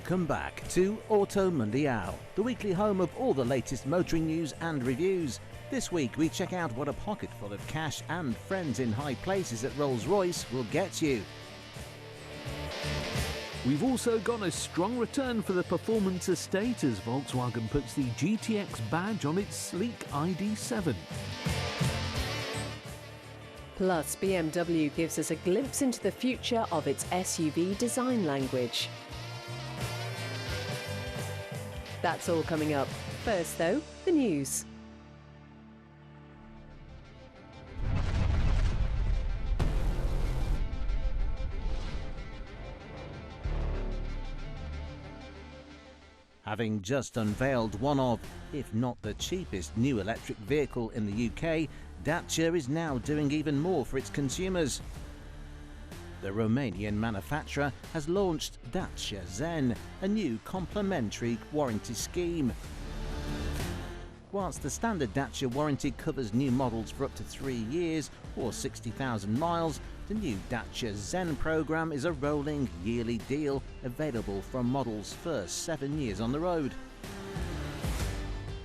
Welcome back to Auto Mundial, the weekly home of all the latest motoring news and reviews. This week we check out what a pocket full of cash and friends in high places at Rolls-Royce will get you. We've also got a strong return for the performance estate as Volkswagen puts the GTX badge on its sleek ID.7. Plus, BMW gives us a glimpse into the future of its SUV design language. That's all coming up. First though, the news. Having just unveiled one of, if not the cheapest, new electric vehicle in the UK, Dacia is now doing even more for its consumers. The Romanian manufacturer has launched Dacia Zen, a new complementary warranty scheme. Whilst the standard Dacia warranty covers new models for up to 3 years or 60,000 miles, the new Dacia Zen program is a rolling yearly deal available from models' first 7 years on the road.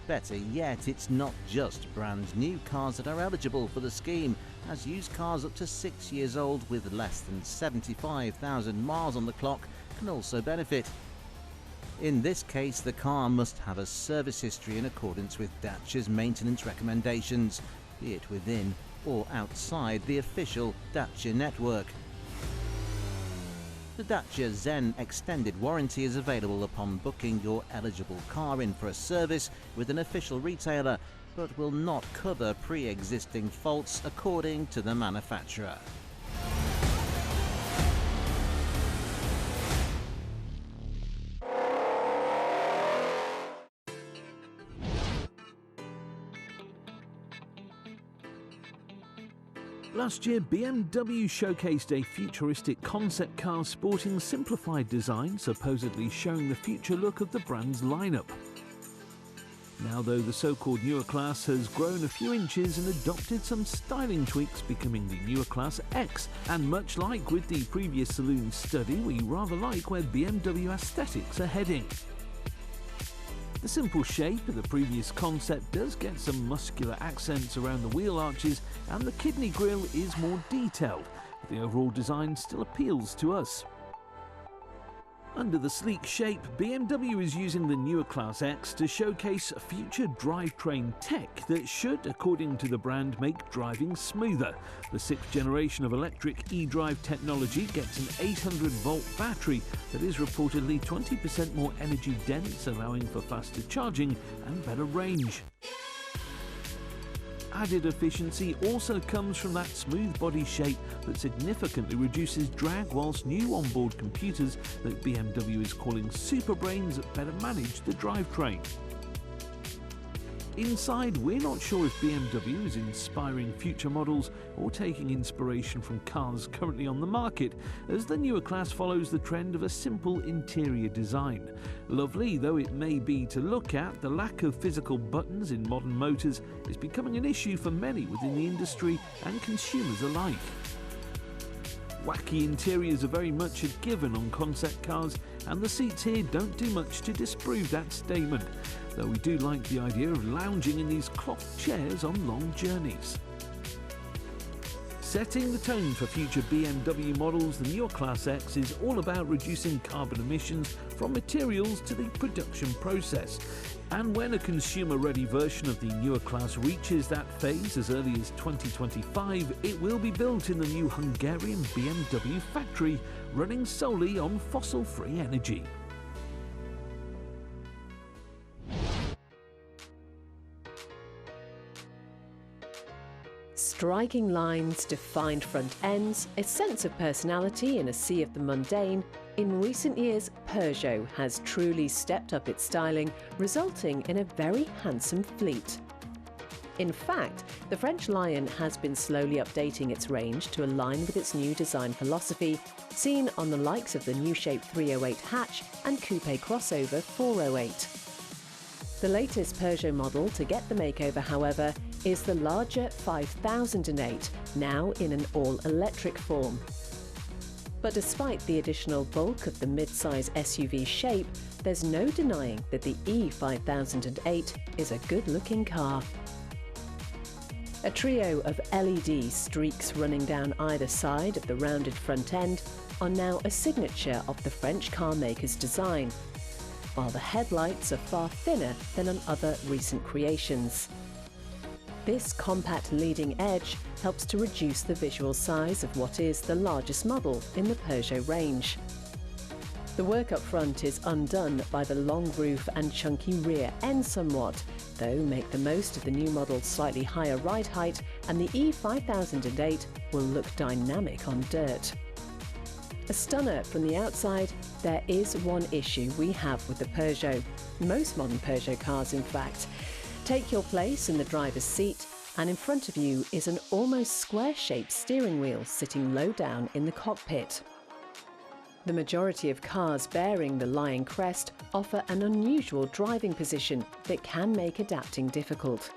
Better yet, it's not just brand new cars that are eligible for the scheme, as used cars up to 6 years old with less than 75,000 miles on the clock can also benefit. In this case, the car must have a service history in accordance with Dacia's maintenance recommendations, be it within or outside the official Dacia network. The Dacia Zen extended warranty is available upon booking your eligible car in for a service with an official retailer, but will not cover pre-existing faults according to the manufacturer. Last year, BMW showcased a futuristic concept car sporting simplified design, supposedly showing the future look of the brand's lineup. Now though, the so-called NEUE class has grown a few inches and adopted some styling tweaks, becoming the NEUE Class X, and much like with the previous saloon study, we rather like where BMW aesthetics are heading. The simple shape of the previous concept does get some muscular accents around the wheel arches, and the kidney grille is more detailed, but the overall design still appeals to us. Under the sleek shape, BMW is using the NEUE Class X to showcase future drivetrain tech that should, according to the brand, make driving smoother. The 6th generation of electric e-drive technology gets an 800-volt battery that is reportedly 20% more energy dense, allowing for faster charging and better range. Added efficiency also comes from that smooth body shape that significantly reduces drag, whilst new onboard computers that BMW is calling super brains better manage the drivetrain. Inside, we're not sure if BMW is inspiring future models or taking inspiration from cars currently on the market, as the NEUE class follows the trend of a simple interior design. Lovely though it may be to look at, the lack of physical buttons in modern motors is becoming an issue for many within the industry and consumers alike. Wacky interiors are very much a given on concept cars, and the seats here don't do much to disprove that statement, though we do like the idea of lounging in these cloth chairs on long journeys. Setting the tone for future BMW models, the NEUE Class X is all about reducing carbon emissions from materials to the production process. And when a consumer-ready version of the NEUE class reaches that phase as early as 2025, it will be built in the new Hungarian BMW factory, running solely on fossil-free energy. Striking lines, defined front ends, a sense of personality in a sea of the mundane, in recent years Peugeot has truly stepped up its styling, resulting in a very handsome fleet. In fact, the French Lion has been slowly updating its range to align with its new design philosophy, seen on the likes of the new Shape 308 hatch and coupe crossover 408. The latest Peugeot model to get the makeover, however, is the larger 5008, now in an all-electric form. But despite the additional bulk of the mid-size SUV shape, there's no denying that the E5008 is a good-looking car. A trio of LED streaks running down either side of the rounded front end are now a signature of the French car maker's design, while the headlights are far thinner than on other recent creations. This compact leading edge helps to reduce the visual size of what is the largest model in the Peugeot range. The work up front is undone by the long roof and chunky rear end somewhat, though make the most of the new model's slightly higher ride height, and the E5008 will look dynamic on dirt. A stunner from the outside, there is one issue we have with the Peugeot. Most modern Peugeot cars, in fact. Take your place in the driver's seat, and in front of you is an almost square-shaped steering wheel sitting low down in the cockpit. The majority of cars bearing the lion crest offer an unusual driving position that can make adapting difficult.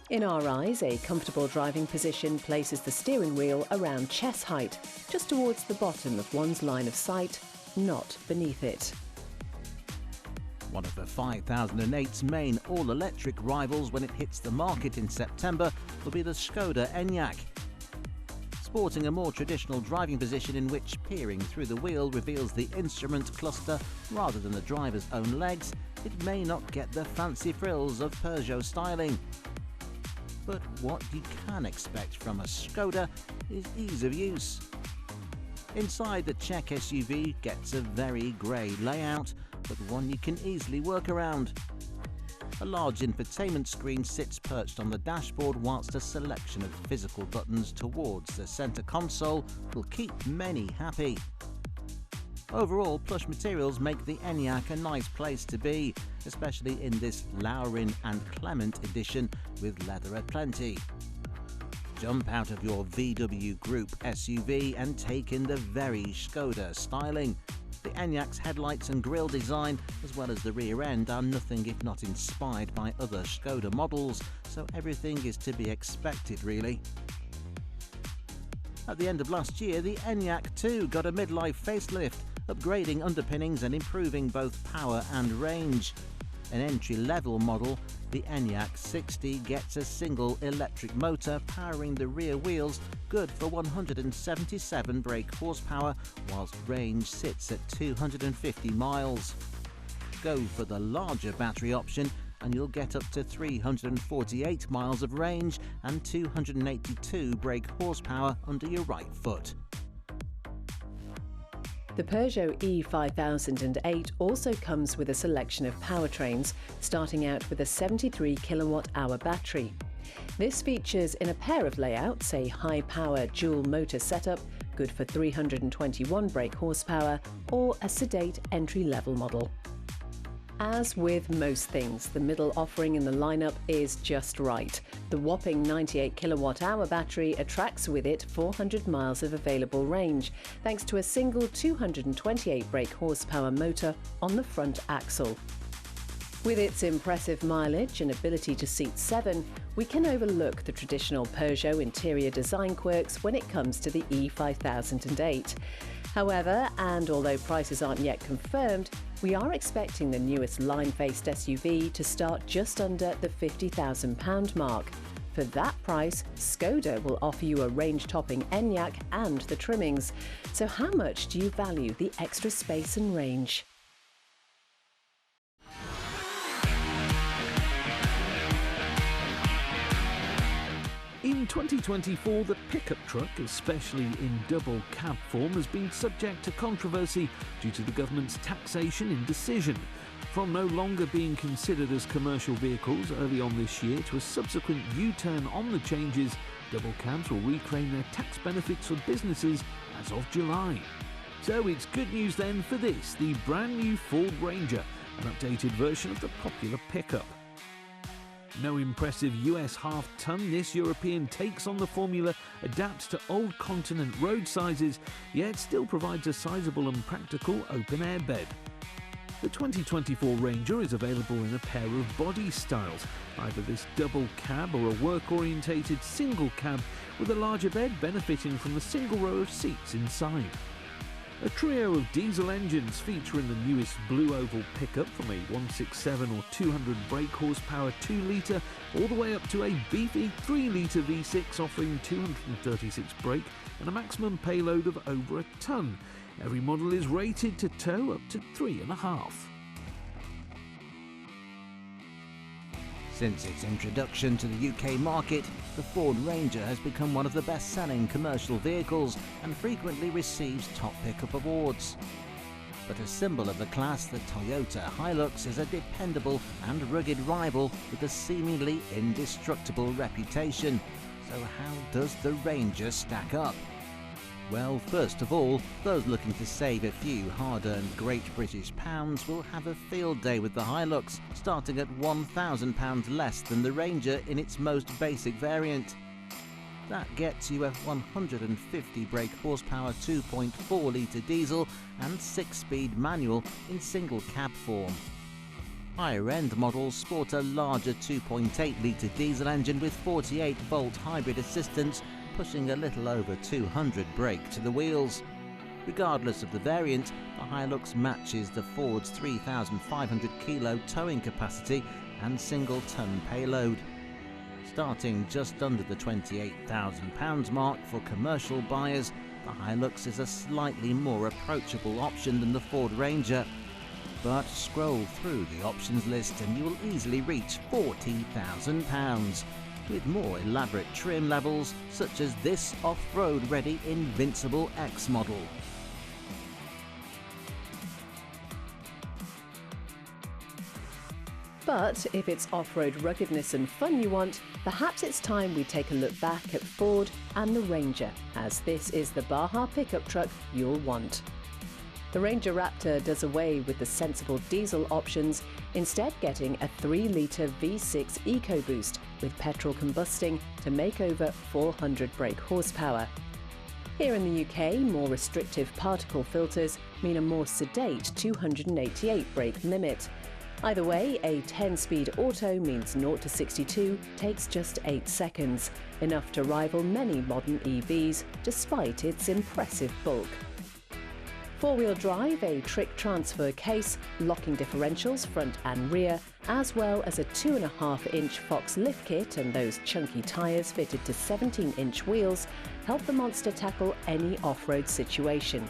In our eyes, a comfortable driving position places the steering wheel around chest height, just towards the bottom of one's line of sight, not beneath it. One of the 5008's main all-electric rivals when it hits the market in September will be the Skoda Enyaq. Sporting a more traditional driving position in which peering through the wheel reveals the instrument cluster rather than the driver's own legs, it may not get the fancy frills of Peugeot styling. But what you can expect from a Skoda is ease of use. Inside, the Czech SUV gets a very grey layout, but one you can easily work around. A large infotainment screen sits perched on the dashboard, whilst a selection of physical buttons towards the centre console will keep many happy. Overall, plush materials make the Enyaq a nice place to be, especially in this Laurin and Clement edition with leather aplenty. Jump out of your VW Group SUV and take in the very Skoda styling. The Enyaq's headlights and grille design, as well as the rear end, are nothing if not inspired by other Skoda models, so everything is to be expected really. At the end of last year, the Enyaq too got a midlife facelift, upgrading underpinnings and improving both power and range. An entry-level model, the Enyaq 60 gets a single electric motor powering the rear wheels, good for 177 brake horsepower, whilst range sits at 250 miles. Go for the larger battery option and you'll get up to 348 miles of range and 282 brake horsepower under your right foot. The Peugeot E5008 also comes with a selection of powertrains, starting out with a 73 kilowatt-hour battery. This features in a pair of layouts a high-power dual-motor setup, good for 321 brake horsepower, or a sedate entry-level model. As with most things, the middle offering in the lineup is just right. The whopping 98 kilowatt-hour battery attracts with it 400 miles of available range, thanks to a single 228 brake horsepower motor on the front axle. With its impressive mileage and ability to seat 7, we can overlook the traditional Peugeot interior design quirks when it comes to the E5008. However, and although prices aren't yet confirmed, we are expecting the newest line-faced SUV to start just under the £50,000 mark. For that price, Skoda will offer you a range-topping Enyaq and the trimmings. So how much do you value the extra space and range? In 2024, the pickup truck, especially in double cab form, has been subject to controversy due to the government's taxation indecision. From no longer being considered as commercial vehicles early on this year to a subsequent U-turn on the changes, double cabs will reclaim their tax benefits for businesses as of July. So it's good news then for this, the brand new Ford Ranger, an updated version of the popular pickup. No impressive US half-ton, this European takes on the formula adapts to old continent road sizes, yet still provides a sizable and practical open-air bed. The 2024 Ranger is available in a pair of body styles, either this double cab or a work-orientated single cab with a larger bed benefiting from the single row of seats inside. A trio of diesel engines feature in the newest blue oval pickup, from a 167 or 200 brake horsepower 2-litre all the way up to a beefy 3-litre V6 offering 236 brake and a maximum payload of over a tonne. Every model is rated to tow up to 3.5. Since its introduction to the UK market, the Ford Ranger has become one of the best-selling commercial vehicles and frequently receives top pickup awards. But a symbol of the class, the Toyota Hilux is a dependable and rugged rival with a seemingly indestructible reputation. So how does the Ranger stack up? Well, first of all, those looking to save a few hard-earned Great British pounds will have a field day with the Hilux, starting at £1,000 less than the Ranger in its most basic variant. That gets you a 150 brake horsepower 2.4-litre diesel and 6-speed manual in single cab form. Higher-end models sport a larger 2.8-litre diesel engine with 48-volt hybrid assistance, pushing a little over 200 brake to the wheels. Regardless of the variant, the Hilux matches the Ford's 3,500 kilo towing capacity and single-ton payload. Starting just under the £28,000 mark for commercial buyers, the Hilux is a slightly more approachable option than the Ford Ranger. But scroll through the options list and you will easily reach £40,000. with more elaborate trim levels such as this off-road ready Invincible X model. But if it's off-road ruggedness and fun you want, perhaps it's time we take a look back at Ford and the Ranger, as this is the Baja pickup truck you'll want. The Ranger Raptor does away with the sensible diesel options, instead getting a 3-litre V6 EcoBoost with petrol combusting to make over 400 brake horsepower. Here in the UK, more restrictive particle filters mean a more sedate 288 brake limit. Either way, a 10-speed auto means 0 to 62 takes just 8 seconds, enough to rival many modern EVs despite its impressive bulk. Four-wheel drive, a trick transfer case, locking differentials front and rear, as well as a 2.5-inch Fox lift kit and those chunky tyres fitted to 17-inch wheels help the monster tackle any off-road situation.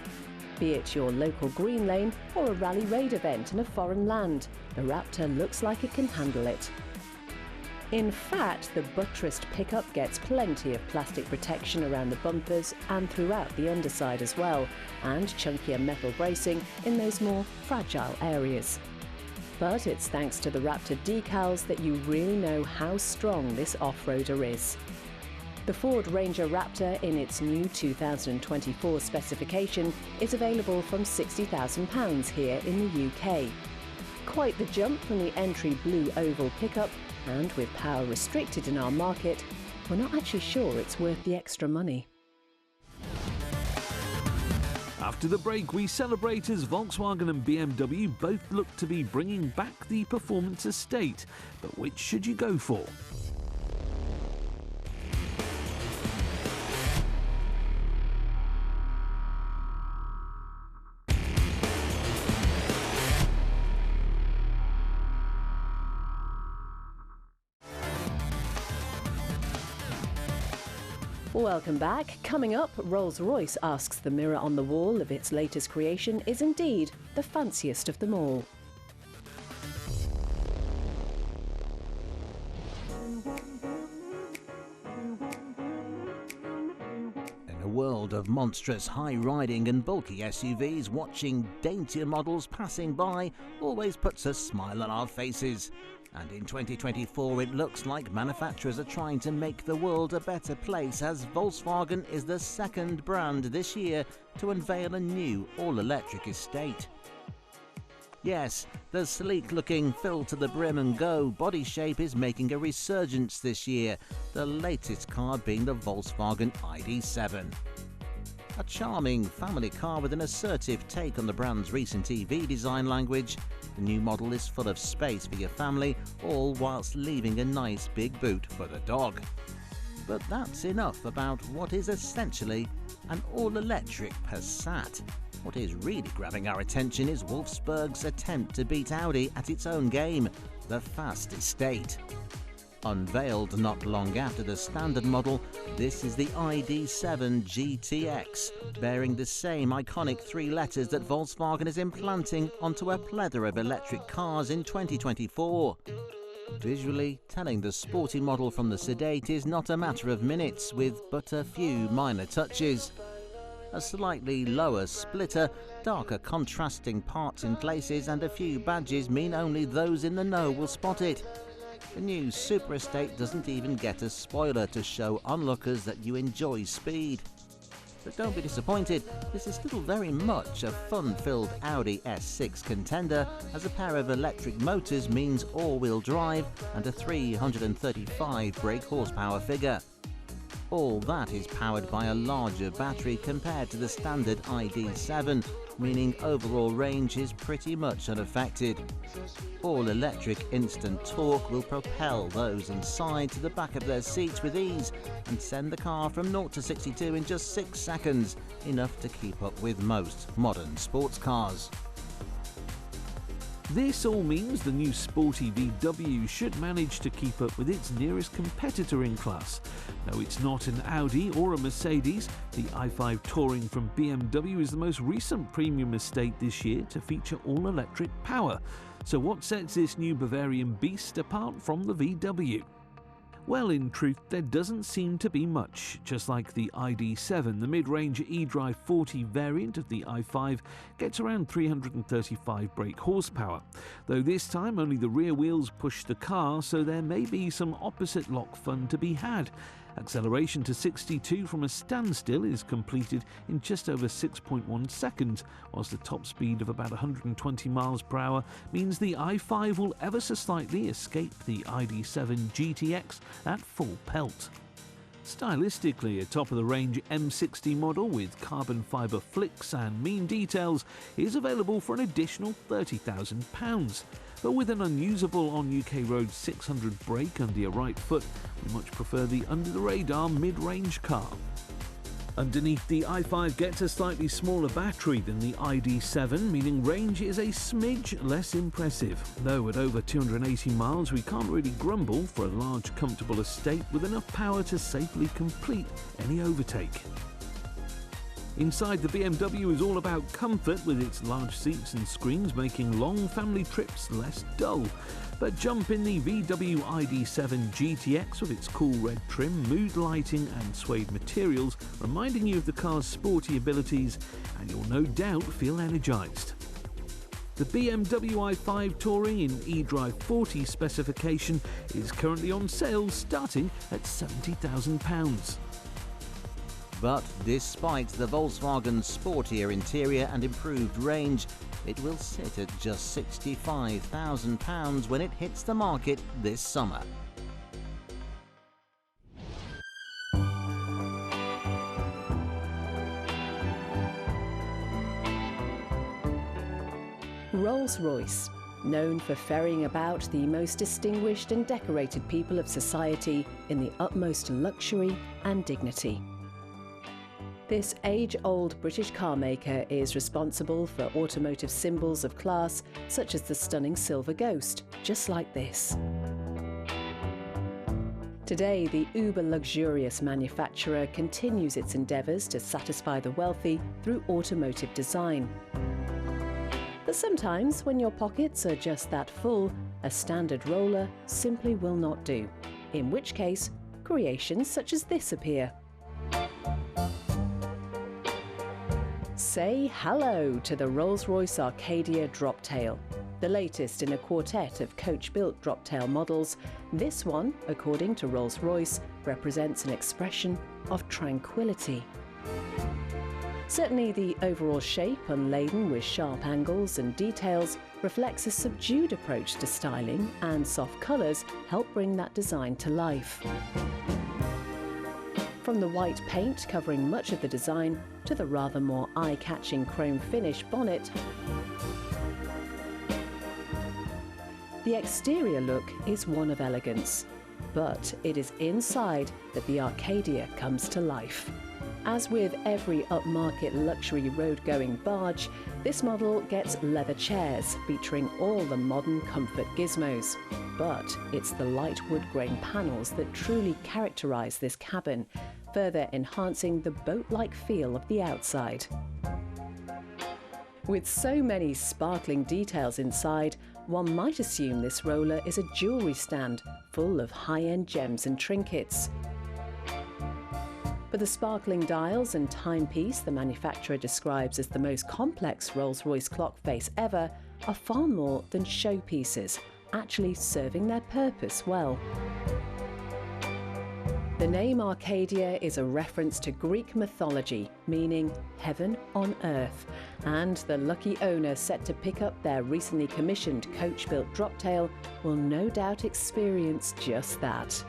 Be it your local green lane or a rally raid event in a foreign land, the Raptor looks like it can handle it. In fact, the buttressed pickup gets plenty of plastic protection around the bumpers and throughout the underside as well, and chunkier metal bracing in those more fragile areas. But it's thanks to the Raptor decals that you really know how strong this off-roader is. The Ford Ranger Raptor in its new 2024 specification is available from £60,000 here in the UK. Quite the jump from the entry blue oval pickup, and with power restricted in our market, we're not actually sure it's worth the extra money. After the break, we celebrate as Volkswagen and BMW both look to be bringing back the performance estate. But which should you go for? Welcome back. Coming up, Rolls-Royce asks the mirror on the wall if its latest creation is indeed the fanciest of them all. In a world of monstrous high-riding and bulky SUVs, watching daintier models passing by always puts a smile on our faces. And in 2024 it looks like manufacturers are trying to make the world a better place, as Volkswagen is the second brand this year to unveil a new all-electric estate. Yes, the sleek-looking fill to the brim and go body shape is making a resurgence this year, the latest car being the Volkswagen ID.7. A charming family car with an assertive take on the brand's recent EV design language, the new model is full of space for your family, all whilst leaving a nice big boot for the dog. But that's enough about what is essentially an all-electric Passat. What is really grabbing our attention is Wolfsburg's attempt to beat Audi at its own game, the Fast Estate. Unveiled not long after the standard model, this is the ID.7 GTX, bearing the same iconic three letters that Volkswagen is implanting onto a plethora of electric cars in 2024. Visually, telling the sporty model from the sedate is not a matter of minutes, with but a few minor touches. A slightly lower splitter, darker contrasting parts in places, and a few badges mean only those in the know will spot it. The new Super Estate doesn't even get a spoiler to show onlookers that you enjoy speed. But don't be disappointed, this is still very much a fun-filled Audi S6 contender, as a pair of electric motors means all-wheel drive and a 335 brake horsepower figure. All that is powered by a larger battery compared to the standard ID.7, meaning overall range is pretty much unaffected. All-electric instant torque will propel those inside to the back of their seats with ease and send the car from 0 to 62 in just 6 seconds, enough to keep up with most modern sports cars. This all means the new sporty VW should manage to keep up with its nearest competitor in class. Though it's not an Audi or a Mercedes, the i5 Touring from BMW is the most recent premium estate this year to feature all-electric power. So what sets this new Bavarian beast apart from the VW? Well, in truth, there doesn't seem to be much. Just like the ID.7, the mid-range eDrive 40 variant of the i5 gets around 335 brake horsepower, though this time only the rear wheels push the car, so there may be some opposite lock fun to be had. Acceleration to 62 from a standstill is completed in just over 6.1 seconds, whilst the top speed of about 120 miles per hour means the i5 will ever so slightly escape the ID.7 GTX at full pelt. Stylistically, a top-of-the-range M60 model with carbon fibre flicks and mean details is available for an additional £30,000. But with an unusable on UK roads 600 brake under your right foot, we much prefer the under-the-radar mid-range car. Underneath, the i5 gets a slightly smaller battery than the ID.7, meaning range is a smidge less impressive. Though at over 280 miles, we can't really grumble for a large, comfortable estate with enough power to safely complete any overtake. Inside, the BMW is all about comfort, with its large seats and screens making long family trips less dull. But jump in the VW ID.7 GTX with its cool red trim, mood lighting and suede materials, reminding you of the car's sporty abilities, and you'll no doubt feel energised. The BMW i5 Touring in eDrive 40 specification is currently on sale, starting at £70,000. But despite the Volkswagen's sportier interior and improved range, it will sit at just £65,000 when it hits the market this summer. Rolls-Royce, known for ferrying about the most distinguished and decorated people of society in the utmost luxury and dignity. This age-old British car maker is responsible for automotive symbols of class, such as the stunning Silver Ghost, just like this. Today, the uber-luxurious manufacturer continues its endeavours to satisfy the wealthy through automotive design. But sometimes, when your pockets are just that full, a standard roller simply will not do, in which case, creations such as this appear. Say hello to the Rolls-Royce ARCADIA DROPTAIL. The latest in a quartet of coach-built DROPTAIL models, this one, according to Rolls-Royce, represents an expression of tranquility. Certainly the overall shape, unladen with sharp angles and details, reflects a subdued approach to styling, and soft colours help bring that design to life. From the white paint covering much of the design to the rather more eye-catching chrome finish bonnet, the exterior look is one of elegance, but it is inside that the ARCADIA comes to life. As with every upmarket luxury road-going barge, this model gets leather chairs featuring all the modern comfort gizmos. But it's the light wood grain panels that truly characterise this cabin, further enhancing the boat-like feel of the outside. With so many sparkling details inside, one might assume this roller is a jewellery stand full of high-end gems and trinkets. But the sparkling dials and timepiece the manufacturer describes as the most complex Rolls-Royce clock face ever are far more than showpieces, actually serving their purpose well. The name Arcadia is a reference to Greek mythology, meaning heaven on earth, and the lucky owner set to pick up their recently commissioned coach-built Droptail will no doubt experience just that.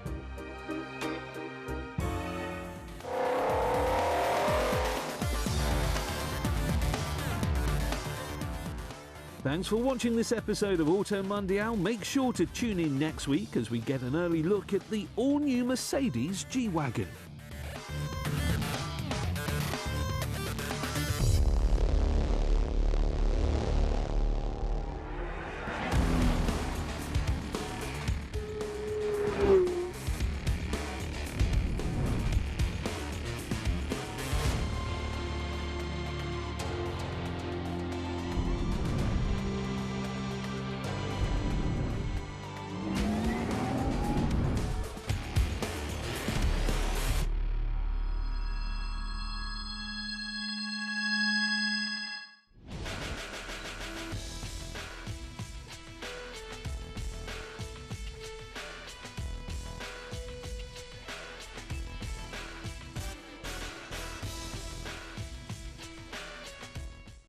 Thanks for watching this episode of Auto Mundial. Make sure to tune in next week as we get an early look at the all-new Mercedes G-Wagon.